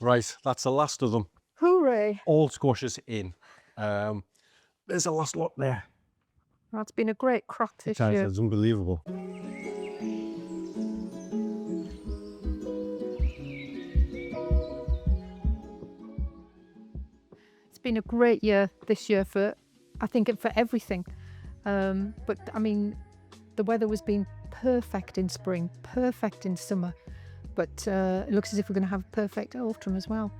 Right, that's the last of them. Hooray! All squashes in. There's a last lot there. That's been a great crop this Guys, year. it's unbelievable. It's been a great year this year for, I think, for everything. But I mean, the weather has been perfect in spring, perfect in summer, but it looks as if we're going to have perfect autumn as well.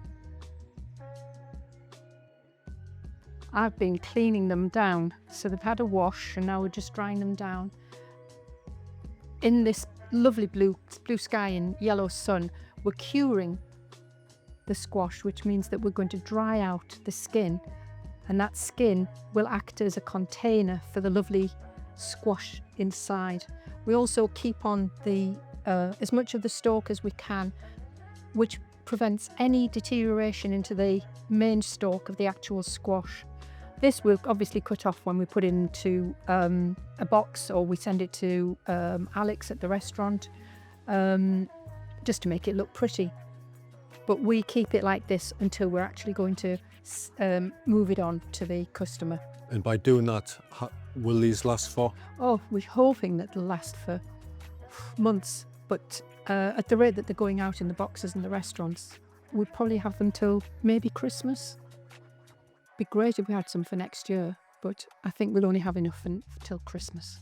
I've been cleaning them down, so they've had a wash and now we're just drying them down. In this lovely blue sky and yellow sun, we're curing the squash, which means that we're going to dry out the skin, and that skin will act as a container for the lovely squash inside. We also keep on the as much of the stalk as we can, which prevents any deterioration into the main stalk of the actual squash. This we'll obviously cut off when we put it into a box, or we send it to Alex at the restaurant, just to make it look pretty. But we keep it like this until we're actually going to move it on to the customer. And by doing that, will these last for? Oh, we're hoping that they'll last for months, but at the rate that they're going out in the boxes in the restaurants, we'll probably have them till maybe Christmas. Be great if we had some for next year, but I think we'll only have enough till Christmas.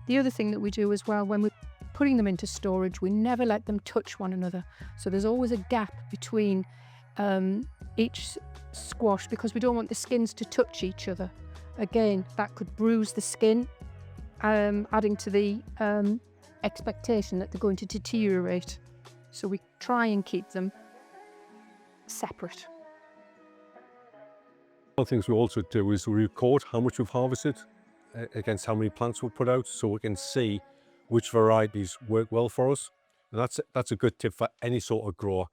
The other thing that we do as well, when we're putting them into storage, we never let them touch one another. So there's always a gap between each squash, because we don't want the skins to touch each other. Again, that could bruise the skin, adding to the expectation that they're going to deteriorate. So we try and keep them separate. One of the things we also do is we record how much we've harvested against how many plants we've put out, so we can see which varieties work well for us. And that's a good tip for any sort of grower.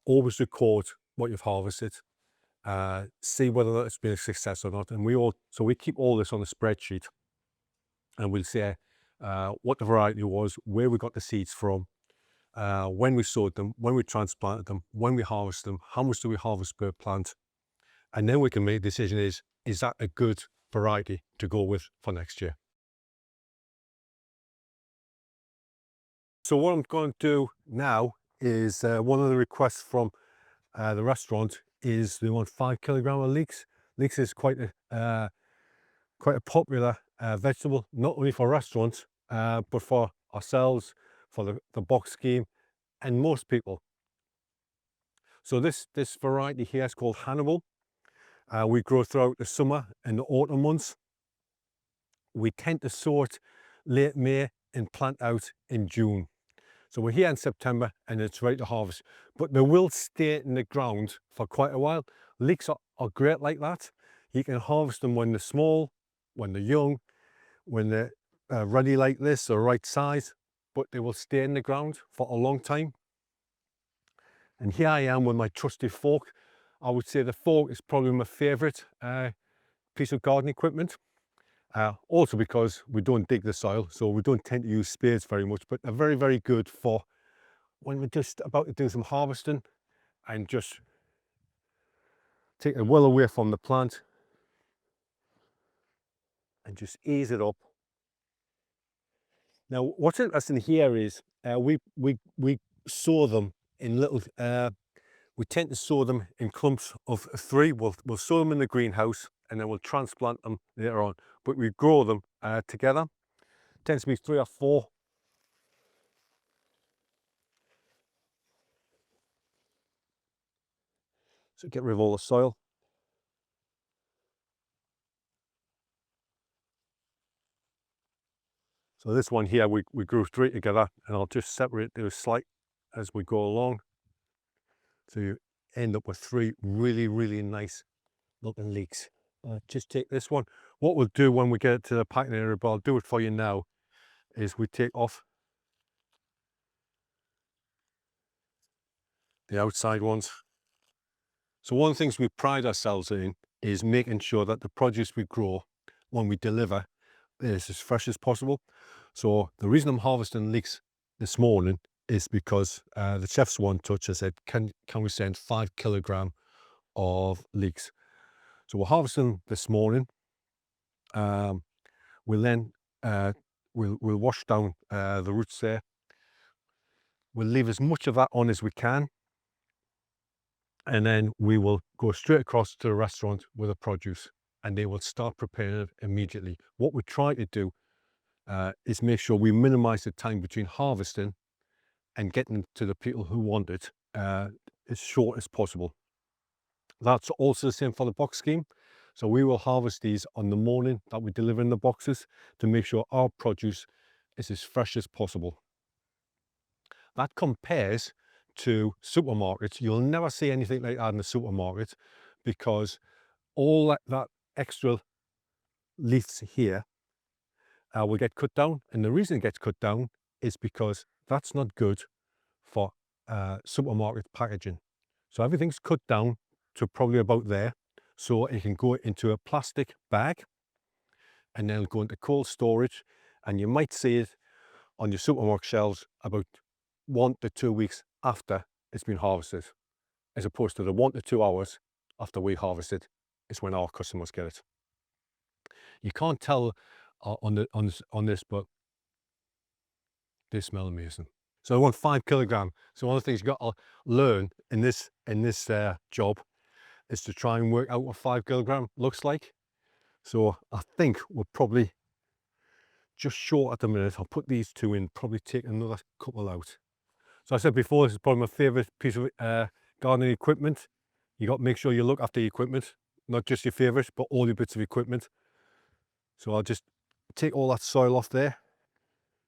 Always record what you've harvested, see whether it's been a success or not. And we keep all this on a spreadsheet, and we'll say what the variety was, where we got the seeds from, when we sowed them, when we transplanted them, when we harvest them, how much do we harvest per plant. And then we can make a decision, is that a good variety to go with for next year? So what I'm going to do now is, one of the requests from the restaurant is they want 5 kilograms of leeks. Leeks is quite a popular vegetable, not only for restaurants, but for ourselves, for the box scheme, and most people. So this variety here is called Hannibal. We grow throughout the summer and the autumn months. We tend to sow it late May and plant out in June. So we're here in September and it's ready to harvest, but they will stay in the ground for quite a while. Leeks are great like that. You can harvest them when they're small, when they're young, when they're ready like this, or right size, but they will stay in the ground for a long time. And here I am with my trusty fork. I would say the fork is probably my favorite piece of garden equipment. Also because we don't dig the soil, so we don't tend to use spades very much, but they're very, very good for when we're just about to do some harvesting and just take it well away from the plant and just ease it up. Now, what's interesting here is we sow them in little, we tend to sow them in clumps of 3. We'll sow them in the greenhouse and then we'll transplant them later on, but we grow them together. It tends to be 3 or 4. So get rid of all the soil. So this one here, we grew 3 together, and I'll just separate those slight as we go along. So you end up with 3 really, really nice looking leeks. Just take this one. What we'll do when we get it to the packing area, but I'll do it for you now, is we take off the outside ones. So one of the things we pride ourselves in is making sure that the produce we grow when we deliver is as fresh as possible. So the reason I'm harvesting leeks this morning is because the chef's one touch. I said, can we send 5 kilogram of leeks? So we're harvesting this morning. We'll then we'll wash down the roots there. We'll leave as much of that on as we can, and then we will go straight across to the restaurant with the produce, and they will start preparing it immediately. What we try to do is make sure we minimize the time between harvesting and getting to the people who want it as short as possible. That's also the same for the box scheme. So we will harvest these on the morning that we deliver in the boxes to make sure our produce is as fresh as possible. That compares to supermarkets. You'll never see anything like that in the supermarket, because all that extra leaves here will get cut down. And the reason it gets cut down is because that's not good for supermarket packaging. So everything's cut down to probably about there, so it can go into a plastic bag and then go into cold storage, and you might see it on your supermarket shelves about 1 to 2 weeks after it's been harvested, as opposed to the 1 to 2 hours after we harvest it is when our customers get it. You can't tell on this, but they smell amazing. So I want 5 kilogram. So one of the things you've got to learn in this job is to try and work out what 5 kilogram looks like. So I think we're probably just short at the minute. I'll put these 2 in, probably take another couple out. So I said before, this is probably my favorite piece of gardening equipment. You got to make sure you look after your equipment, not just your favorite, but all your bits of equipment. So I'll just take all that soil off there,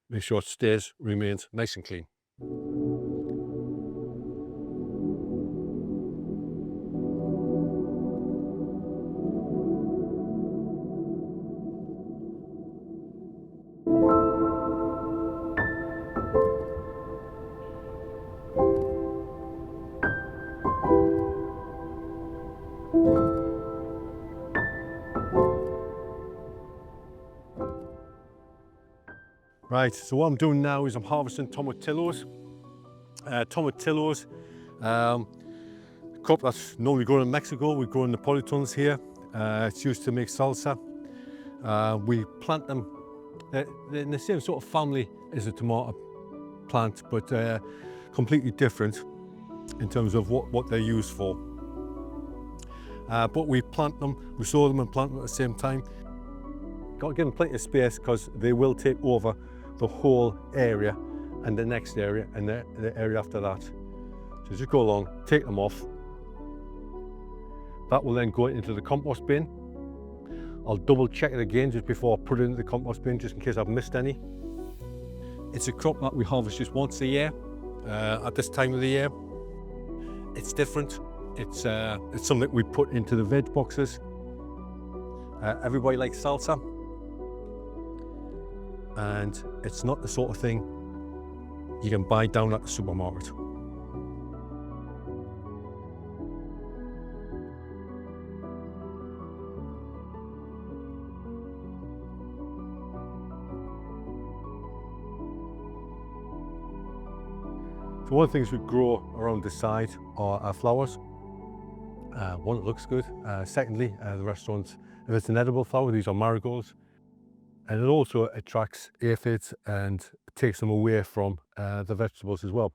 make sure it remains nice and clean. Right, so what I'm doing now is I'm harvesting tomatillos. Tomatillos, crop that's normally grown in Mexico. We grow in Napolitans here. It's used to make salsa. We plant them, they're in the same sort of family as a tomato plant, but completely different in terms of what they're used for. But we plant them, we sow them and plant them at the same time. Got to give them plenty of space, because they will take over the whole area and the next area and the area after that. So just go along, take them off. That will then go into the compost bin. I'll double check it again just before I put it into the compost bin, just in case I've missed any. It's a crop that we harvest just once a year at this time of the year. It's different. It's something we put into the veg boxes. Everybody likes salsa, and it's not the sort of thing you can buy down at the supermarket. So one of the things we grow around the side are our flowers. One, it looks good. Secondly, the restaurant, if it's an edible flower, these are marigolds. And it also attracts aphids and takes them away from the vegetables as well.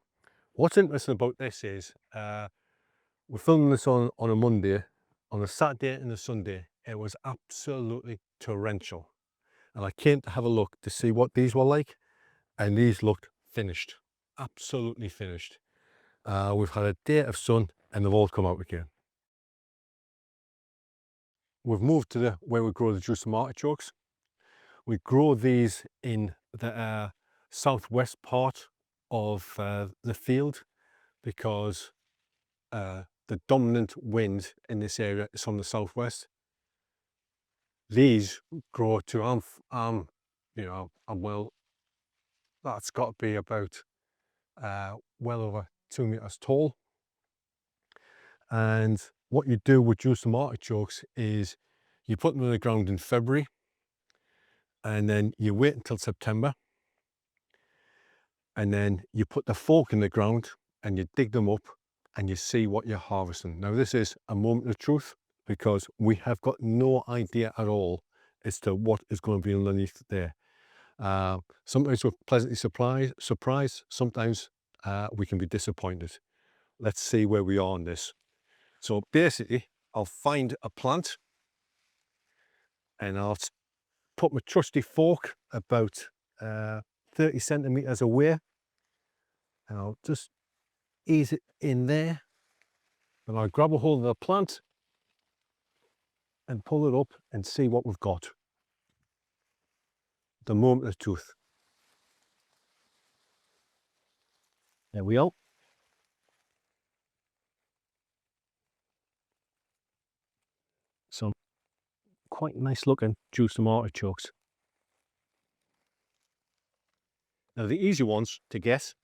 What's interesting about this is we're filming this on a Monday. On a Saturday and a Sunday, it was absolutely torrential. And I came to have a look to see what these were like, and these looked finished, absolutely finished. We've had a day of sun and they've all come out again. We've moved to where we grow the juice artichokes. We grow these in the southwest part of the field, because the dominant wind in this area is from the southwest. These grow to well, that's got to be about well over 2 meters tall. And what you do with juice artichokes is you put them in the ground in February, and then you wait until September, and then you put the fork in the ground and you dig them up and you see what you're harvesting. Now this is a moment of truth because we have got no idea at all as to what is going to be underneath there. Sometimes we're pleasantly surprised, sometimes we can be disappointed. Let's see where we are on this. So basically, I'll find a plant and I'll put my trusty fork about 30 centimeters away, and I'll just ease it in there. And I'll grab a hold of the plant and pull it up and see what we've got. The moment of truth. There we are. Some quite nice looking juice and artichokes. Now the easy ones to get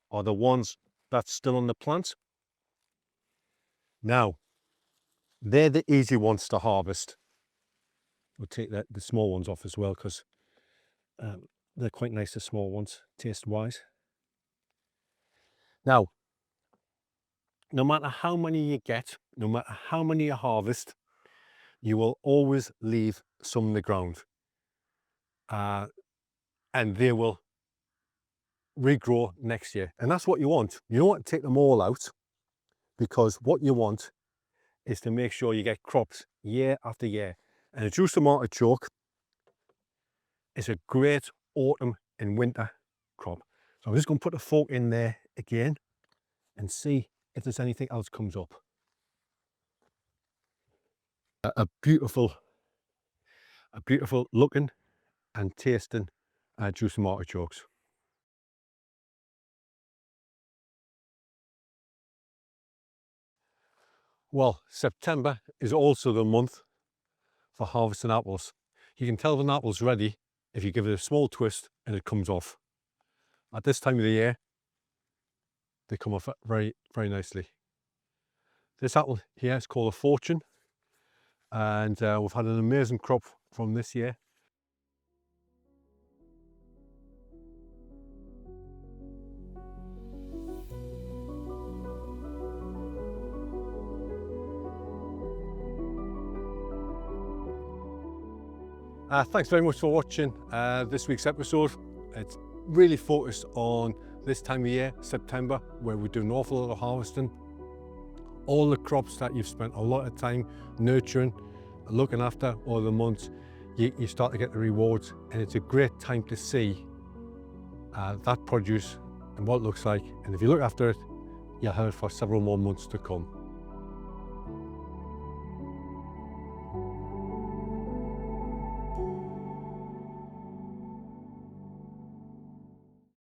are the ones that's still on the plant. Now, they're the easy ones to harvest. We'll take the small ones off as well because they're quite nice, the small ones, taste-wise. Now, no matter how many you get, no matter how many you harvest, you will always leave some in the ground. And they will regrow next year. And that's what you want. You don't want to take them all out, because what you want is to make sure you get crops year after year. And a juice and artichoke is a great autumn and winter crop. So I'm just going to put the fork in there again and see if there's anything else comes up. A beautiful looking and tasting juice and artichokes. Well, September is also the month for harvesting apples. You can tell when an apple's ready if you give it a small twist and it comes off. At this time of the year, they come off very, very nicely. This apple here is called a Fortune, and we've had an amazing crop from this year. Thanks very much for watching this week's episode. It's really focused on this time of year, September, where we do an awful lot of harvesting. All the crops that you've spent a lot of time nurturing, looking after all the months, you start to get the rewards, and it's a great time to see that produce and what it looks like. And if you look after it, you'll have it for several more months to come.